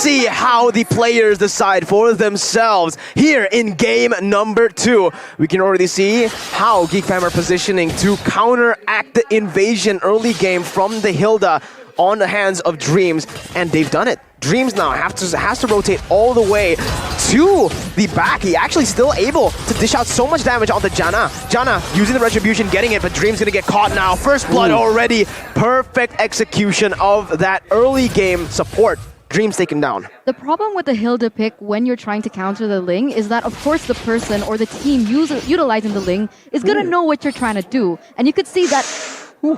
see how the players decide for themselves here in game number 2. We can already see how GEEK Fam are positioning to counteract the invasion early game from the Hilda on the hands of Dreams, and they've done it. Dreams now has to rotate all the way to the back. He actually still able to dish out so much damage onto Janna. Janna using the Retribution, getting it, but Dreams gonna get caught now. First blood already. Perfect execution of that early game support. Dreams taken down. The problem with the Hilda pick when you're trying to counter the Ling is that, of course, the person or the team utilizing the Ling is gonna know what you're trying to do. And you could see that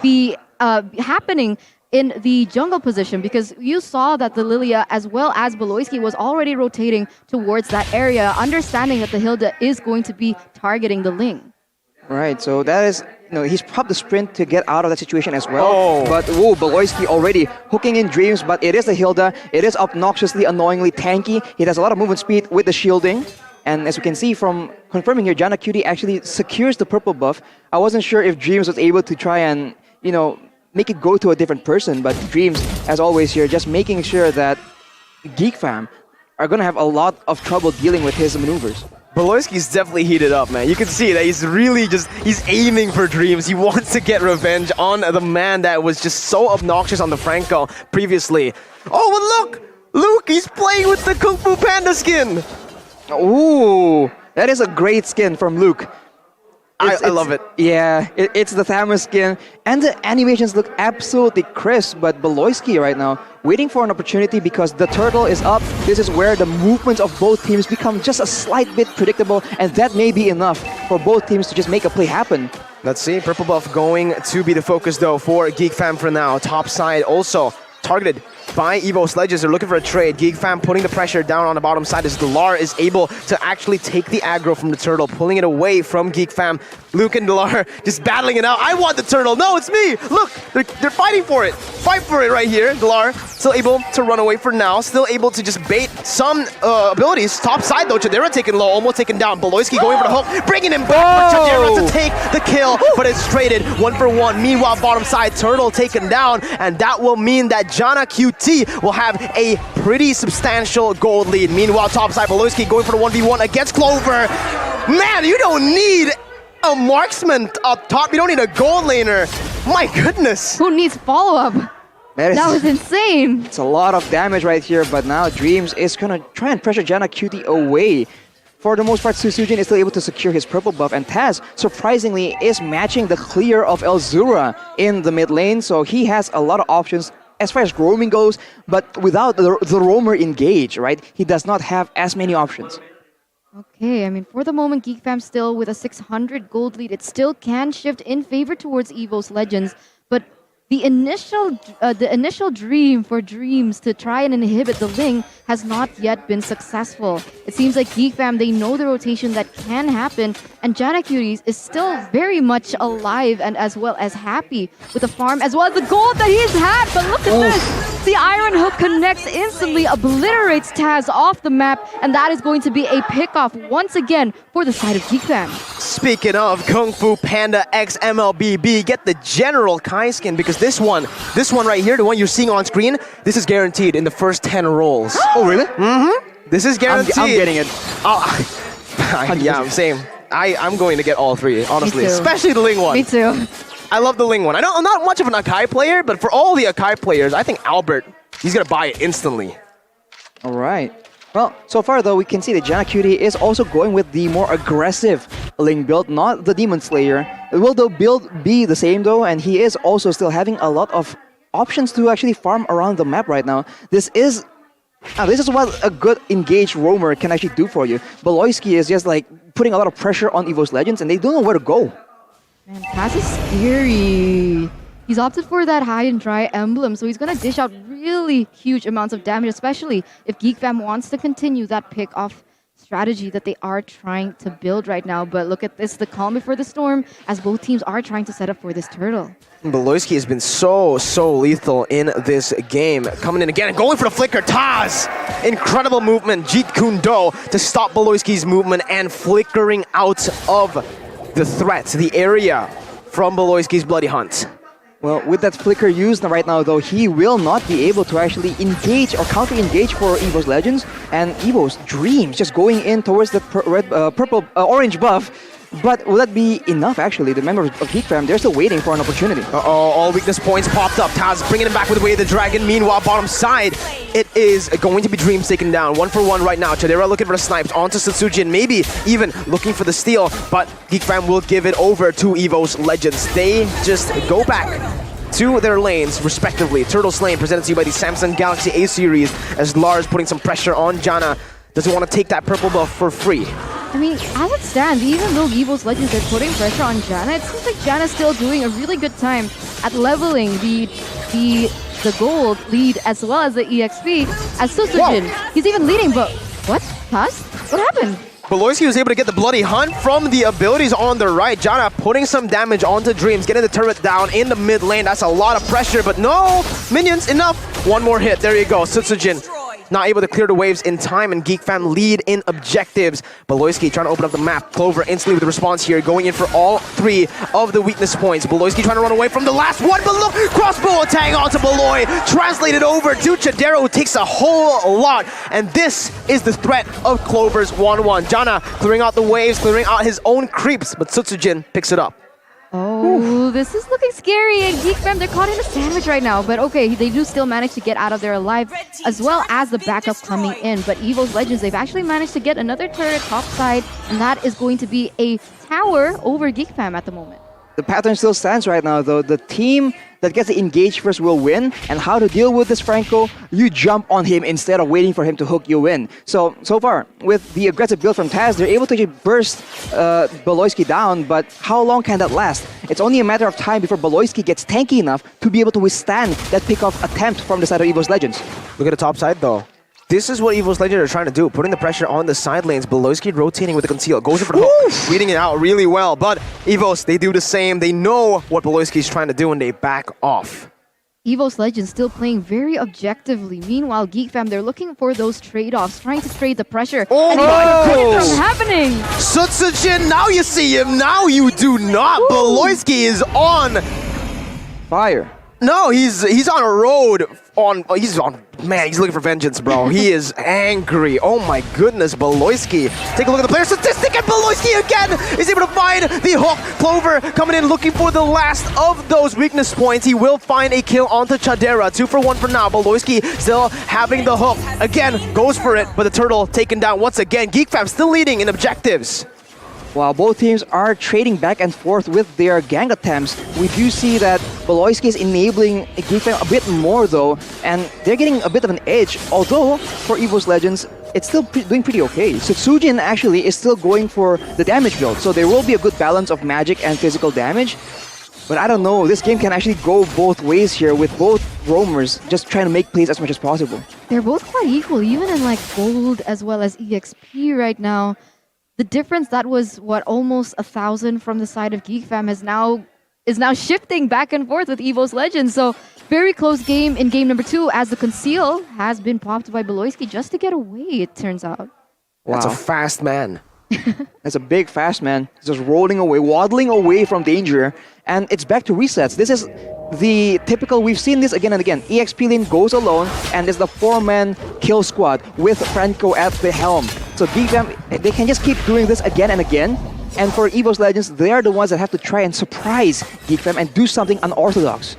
be happening in the jungle position, because you saw that the Lilia as well as Beloyski was already rotating towards that area, understanding that the Hilda is going to be targeting the Ling. Right, so that is, he's probably the sprint to get out of that situation as well. Oh. But Beloyski already hooking in Dreams, but it is the Hilda. It is obnoxiously, annoyingly tanky. It has a lot of movement speed with the shielding. And as you can see from confirming here, Janna Cutie actually secures the purple buff. I wasn't sure if Dreams was able to try and, make it go to a different person, but Dreams, as always here, just making sure that GEEK Fam are gonna have a lot of trouble dealing with his maneuvers. Beloyski's definitely heated up, man. You can see that he's really he's aiming for Dreams. He wants to get revenge on the man that was just so obnoxious on the Franco previously. Oh, but look! Luke, he's playing with the Kung Fu Panda skin! Ooh, that is a great skin from Luke. I love it. Yeah, it's the Thamus skin, and the animations look absolutely crisp, but Beloyski right now waiting for an opportunity because the turtle is up. This is where the movements of both teams become just a slight bit predictable, and that may be enough for both teams to just make a play happen. Let's see, purple buff going to be the focus though for GEEK Fam for now. Top side also targeted by EVOS Legends. They're looking for a trade. GEEK Fam putting the pressure down on the bottom side as Delar is able to actually take the aggro from the turtle, pulling it away from GEEK Fam. Luke and Delar just battling it out. I want the turtle. No, it's me. Look, they're fighting for it. Fight for it right here. Delar still able to run away for now. Still able to just bait some abilities. Top side though, Chadera taken low, almost taken down. Beloyski going for the hook, bringing him back for Chadera to take the kill, but it's traded 1-for-1. Meanwhile, bottom side, turtle taken down, and that will mean that Janna QT will have a pretty substantial gold lead. Meanwhile, top side, Beloyski going for the 1v1 against Clover. Man, you don't need a marksman up top. You don't need a gold laner. My goodness. Who needs follow-up? That was insane. It's a lot of damage right here, but now Dreams is gonna try and pressure Janna Cutie away. For the most part, Susujin is still able to secure his purple buff, and Taz, surprisingly, is matching the clear of Elzura in the mid lane, so he has a lot of options as far as roaming goes, but without the roamer engage, right? He does not have as many options. Okay, I mean, for the moment, GEEK Fam still with a 600 gold lead. It still can shift in favor towards EVOS Legends, but the initial dream for Dreams to try and inhibit the Ling has not yet been successful. It seems like GEEK Fam, they know the rotation that can happen, and Janna Cuties is still very much alive and as well as happy with the farm as well as the gold that he's had. But look at this! The Iron Hook connects instantly, obliterates Taz off the map, and that is going to be a pickoff once again for the side of GEEK Fam. Speaking of Kung Fu Panda X MLBB, get the General Kai skin, because this one right here, the one you're seeing on screen, this is guaranteed in the first 10 rolls. Oh, really? Mm-hmm. This is guaranteed. I'm getting it. Yeah, same. I'm going to get all three, honestly. Especially the Ling one. Me too. I love the Ling one. I'm not much of an Akai player, but for all the Akai players, I think Albert, he's going to buy it instantly. All right. Well, so far though, we can see that Janna Cutie is also going with the more aggressive Ling build, not the Demon Slayer. Will the build be the same though? And he is also still having a lot of options to actually farm around the map right now. This is what a good engaged roamer can actually do for you. Beloyski is just like putting a lot of pressure on EVOS Legends, and they don't know where to go. Man, Taz is scary. He's opted for that high and dry emblem, so he's going to dish out really huge amounts of damage, especially if GEEK Fam wants to continue that pick-off strategy that they are trying to build right now. But look at this, the calm before the storm, as both teams are trying to set up for this turtle. Beloyski has been so lethal in this game. Coming in again and going for the flicker. Taz! Incredible movement. Jeet Kune Do to stop Beloyski's movement and flickering out of the threat, the area from Beloyski's Bloody Hunt. Well, with that flicker used right now, though, he will not be able to actually engage or counter-engage for EVOS Legends. And EVOS Dreams just going in towards the orange buff. But will that be enough, actually? The members of GEEK Fam, they're still waiting for an opportunity. All weakness points popped up. Taz bringing him back with Way of the Dragon. Meanwhile, bottom side, it is going to be Dreams taken down. 1-for-1 right now. Chadera looking for the snipes onto Satsujin, maybe even looking for the steal. But GEEK Fam will give it over to EVOS Legends. They just go back to their lanes, respectively. Turtle's Lane presented to you by the Samsung Galaxy A series, as Lars putting some pressure on Janna. Doesn't want to take that purple buff for free. I mean, as it stands, even though EVOS Legends are putting pressure on Janna, it seems like Janna's still doing a really good time at leveling the gold lead as well as the EXP as Susujin. He's even leading, but what? Pass? What happened? Beloyski was able to get the Bloody Hunt from the abilities on the right. Janna putting some damage onto Dreams, getting the turret down in the mid lane. That's a lot of pressure, but no! Minions, enough! One more hit, there you go. Sutsujin not able to clear the waves in time, and GEEK Fam lead in objectives. Beloyski trying to open up the map. Clover instantly with the response here, going in for all 3 of the weakness points. Beloyski trying to run away from the last one, but look! Crossbow attack onto Beloy, translated over to Chadera, who takes a whole lot. And this is the threat of Clover's 1-1. Janna clearing out the waves, clearing out his own creeps, but Sutsujin picks it up. Oh, this is looking scary, and GEEK Fam, they're caught in a sandwich right now. But okay, they do still manage to get out of there alive, as well as the backup coming in. But EVOS Legends, they've actually managed to get another turret topside, and that is going to be a tower over GEEK Fam at the moment. The pattern still stands right now, though. The team that gets engaged first will win. And how to deal with this, Franco? You jump on him instead of waiting for him to hook you in. So far, with the aggressive build from Taz, they're able to burst Beloyski down, but how long can that last? It's only a matter of time before Beloyski gets tanky enough to be able to withstand that pickoff attempt from the side of EVOS Legends. Look at the top side, though. This is what EVOS Legends are trying to do, putting the pressure on the side lanes. Beloyski rotating with the conceal, goes in for the hook, reading it out really well. But EVOS, they do the same. They know what Beloyski is trying to do, and they back off. EVOS Legends still playing very objectively. Meanwhile, GEEK Fam, they're looking for those trade-offs, trying to trade the pressure. Oh, and no! it's happening! Sutsujin, now you see him, now you do not. Beloyski is on Fire. No, he's on a road. Man, he's looking for vengeance, bro. He is angry. Oh my goodness, Beloyski. Take a look at the player statistic, and Beloyski again is able to find the hook. Clover coming in looking for the last of those weakness points. He will find a kill onto Chadera. 2-for-1 for now. Beloyski still having the hook. Again, goes for it, but the turtle taken down once again. GEEK Fam still leading in objectives. While both teams are trading back and forth with their gang attempts, we do see that Beloyski is enabling GEEK Fam a bit more, though, and they're getting a bit of an edge. Although, for EVOS Legends, it's still doing pretty okay. Sutsujin actually is still going for the damage build, so there will be a good balance of magic and physical damage. But I don't know, this game can actually go both ways here, with both roamers just trying to make plays as much as possible. They're both quite equal, even in like gold as well as EXP right now. The difference that was almost 1,000 from the side of GEEK Fam is now shifting back and forth with EVOS Legends. So very close game in game number 2, as the conceal has been popped by Beloyski just to get away, it turns out. Wow. That's a fast man. That's a big fast man. He's just rolling away, waddling away from danger, and it's back to resets. This is the typical, we've seen this again and again. EXP lane goes alone, and it's the 4-man kill squad with Franco at the helm. So GEEK Fam, they can just keep doing this again and again. And for EVOS Legends, they are the ones that have to try and surprise GEEK Fam and do something unorthodox.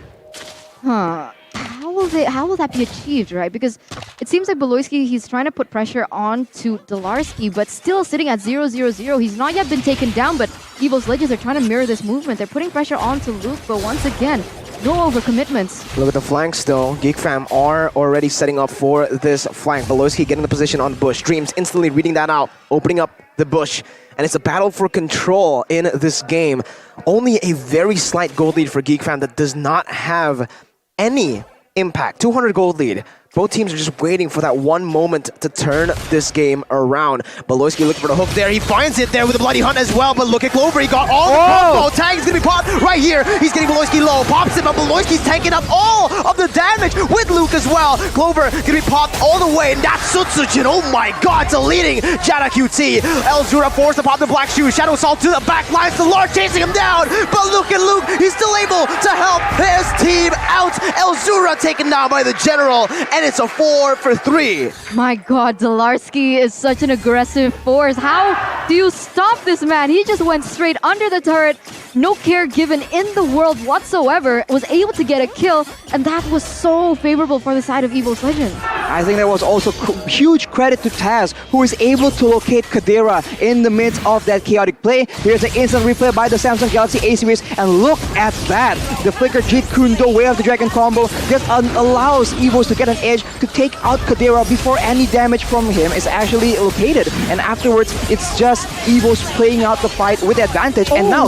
Huh. How will that be achieved, right? Because it seems like Beloyski, he's trying to put pressure on to Dalarski, but still sitting at 0-0-0. He's not yet been taken down, but EVOS Legends are trying to mirror this movement. They're putting pressure on to Luke, but once again, no overcommitments. Look at the flanks, though. GEEK Fam are already setting up for this flank. Beloyski getting the position on the bush. Dreams instantly reading that out, opening up the bush. And it's a battle for control in this game. Only a very slight gold lead for GEEK Fam that does not have any impact. 200 gold lead. Both teams are just waiting for that one moment to turn this game around. Beloyski looking for the hook there. He finds it there with a Bloody Hunt as well, but look at Clover. He got all the combo. Tag is going to be popped right here. He's getting Beloyski low. Pops it, but Beloyski's tanking up all of the damage with Luke as well. Clover going to be popped all the way, and that's Sutsujin. Oh my god, deleting Jana QT. Elzura forced to pop the Black Shoe. Shadow Assault to the back lines. The Lord chasing him down, but look at Luke. He's still able to help his team out. Elzura taken down by the General, and it's a 4 for 3. My god, Zalarsky is such an aggressive force. How do you stop this man? He just went straight under the turret. No care given in the world whatsoever. Was able to get a kill, and that was so favorable for the side of EVOS Legends. I think there was also huge credit to Taz, who is able to locate Kadira in the midst of that chaotic play. Here's an instant replay by the Samsung Galaxy A series, and look at that. The Flicker Jeet Kundo Way of the Dragon combo just allows EVOS to get an edge to take out Kadira before any damage from him is actually located. And afterwards, it's just EVOS playing out the fight with advantage, and now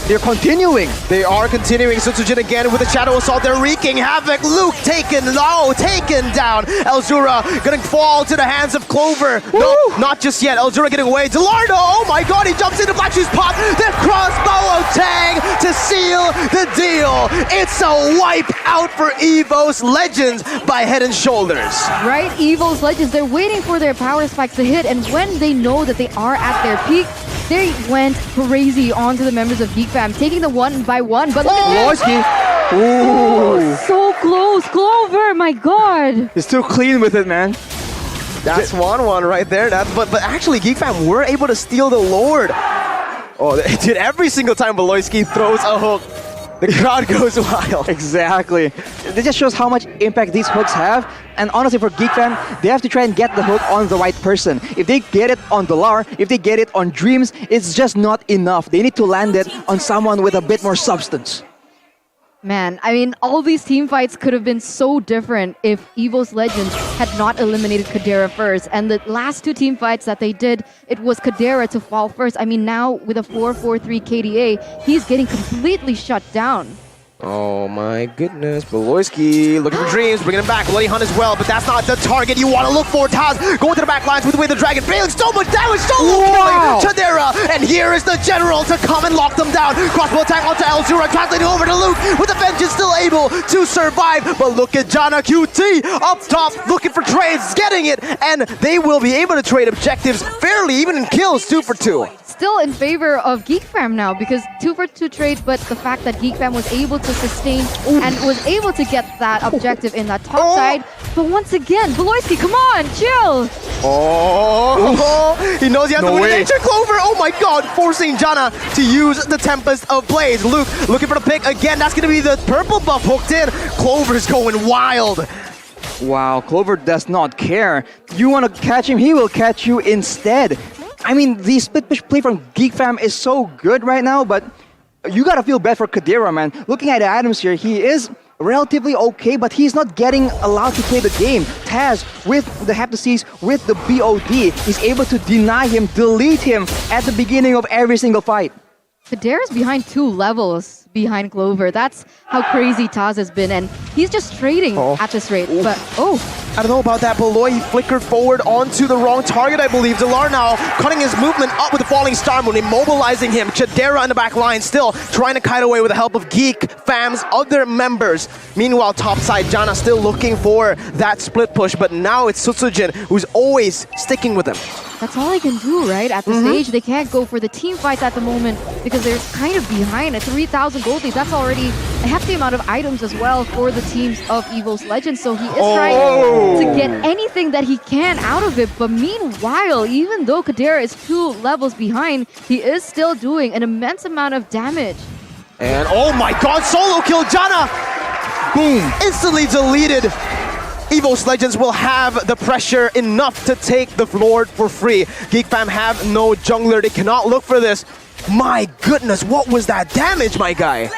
they're continuing. They are continuing. Sutsujin again with a Shadow Assault. They're wreaking havoc. Luke taken low, taken down. Elzura gonna fall to the hands of Clover. No, not just yet. Elzura getting away. Delardo, oh my god, he jumps into Black Shoe's pot. The crossbow of Tang to seal the deal. It's a wipe out for EVOS Legends by Head and Shoulders. Right, EVOS Legends, they're waiting for their power spikes to hit, and when they know that they are at their peak, they went crazy onto the members of GEEK Fam, taking the one by one. But look at this. Ooh. So close, Clover, my god. He's too clean with it, man. That's 1-1 right there. But actually, GEEK Fam were able to steal the Lord. Oh, dude, every single time Beloyski throws a hook, the crowd goes wild. Exactly. It just shows how much impact these hooks have. And honestly, for GEEK Fam, they have to try and get the hook on the right person. If they get it on Dolar, if they get it on Dreams, it's just not enough. They need to land it on someone with a bit more substance. Man, I mean, all these team fights could have been so different if EVOS Legends had not eliminated Kadira first. And the last two team fights that they did, it was Kadira to fall first. I mean, now with a 4-4-3 KDA, he's getting completely shut down. Oh my goodness, Beloyski looking for Dreams, bringing him back. Bloody Hunt as well, but that's not the target you want to look for. Taz going to the back lines with the way the Dragon, failing so much damage, solo killing Chadera, and here is the General to come and lock them down. Crossbow attack onto Elzura, translating over to Luke, with the Vengeance still able to survive, but look at Jana QT up top, looking for trades, getting it, and they will be able to trade objectives fairly, even in kills, 2 for 2. Still in favor of GEEK Fam now, because 2 for 2 trade, but the fact that GEEK Fam was able to sustain and was able to get that objective in that top side. But once again, Beloyski, come on, chill! He knows he has to win nature. Clover, oh my god, forcing Jana to use the Tempest of Blaze. Luke looking for the pick again. That's going to be the purple buff hooked in. Clover's going wild. Wow, Clover does not care. You want to catch him, he will catch you instead. I mean, the split push play from GEEK Fam is so good right now, but you gotta feel bad for Kadira, man. Looking at the items here, he is relatively okay, but he's not getting allowed to play the game. Taz, with the Heptases, with the BOD, is able to deny him, delete him at the beginning of every single fight. Kadira's behind 2 levels behind Clover. That's how crazy Taz has been, and he's just trading at this rate. But I don't know about that. Beloy, he flickered forward onto the wrong target, I believe. Delar now cutting his movement up with the Falling Star Moon, immobilizing him. Chadera in the back line still trying to kite away with the help of GEEK Fam's other members. Meanwhile, topside, Jana still looking for that split push, but now it's Sutsujin who's always sticking with him. that's all they can do, right? At the stage, they can't go for the team fights at the moment because they're kind of behind at 3,000 gold lead. That's already a hefty amount of items as well for the teams of EVOS Legends. So he is trying to get anything that he can out of it. But meanwhile, even though Kadira is 2 levels behind, he is still doing an immense amount of damage. And oh my god, solo kill Jana! Boom! Instantly deleted. EVOS Legends will have the pressure enough to take the Lord for free. GEEK Fam have no jungler. They cannot look for this. My goodness, what was that damage, my guy?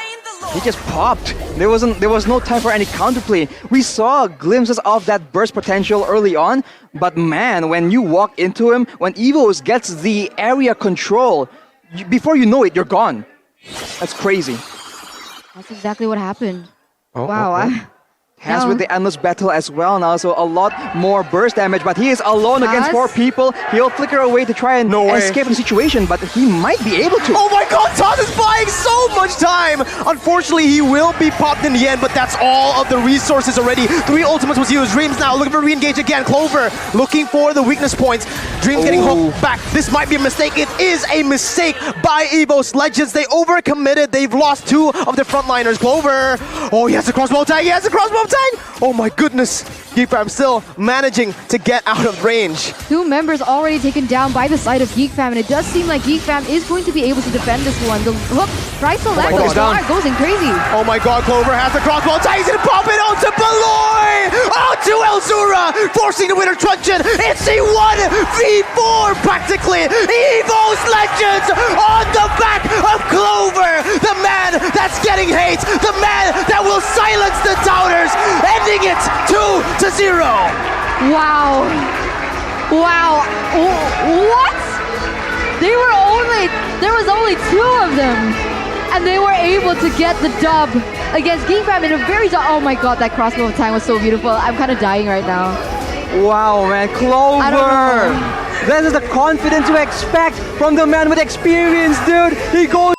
He just popped. There was no time for any counterplay. We saw glimpses of that burst potential early on, but man, when you walk into him, when EVOS gets the area control, before you know it, you're gone. That's crazy. That's exactly what happened. Wow. Has down. with the endless battle as well now, so a lot more burst damage, but he is alone against Has? 4 people. He'll flicker away to try and No way. escape the situation, but he might be able to. Oh my god, Taz is buying so much time! Unfortunately, he will be popped in the end, but that's all of the resources already. 3 ultimates was used. Dreams now looking for re-engage again. Clover looking for the weakness points. Dreams getting hooked back. This might be a mistake. It is a mistake by EVOS Legends. They overcommitted. They've lost 2 of the frontliners. Clover. Oh, he has a crossbow tag. He has a crossbow tag. Oh my goodness. GEEK Fam still managing to get out of range. 2 members already taken down by the side of GEEK Fam, and it does seem like GEEK Fam is going to be able to defend this one. The hook tries to land, God, but Star goes in crazy. Oh my god, Clover has the crossbow tag. He's gonna pop it onto Beloy! Onto Elzura! Forcing the winner truncheon. It's a 1v4 practically. EVOS Legends on the back of Clover. The man that's getting hate. The man that will silence the doubters. Ending it 2-0. Wow. Wow. What? There was only 2 of them, and they were able to get the dub against GEEK Fam in a very, oh my god, that crossbow time was so beautiful. I'm kind of dying right now. Wow, man, I don't Clover! know. This is the confidence you expect from the man with experience, dude! He goes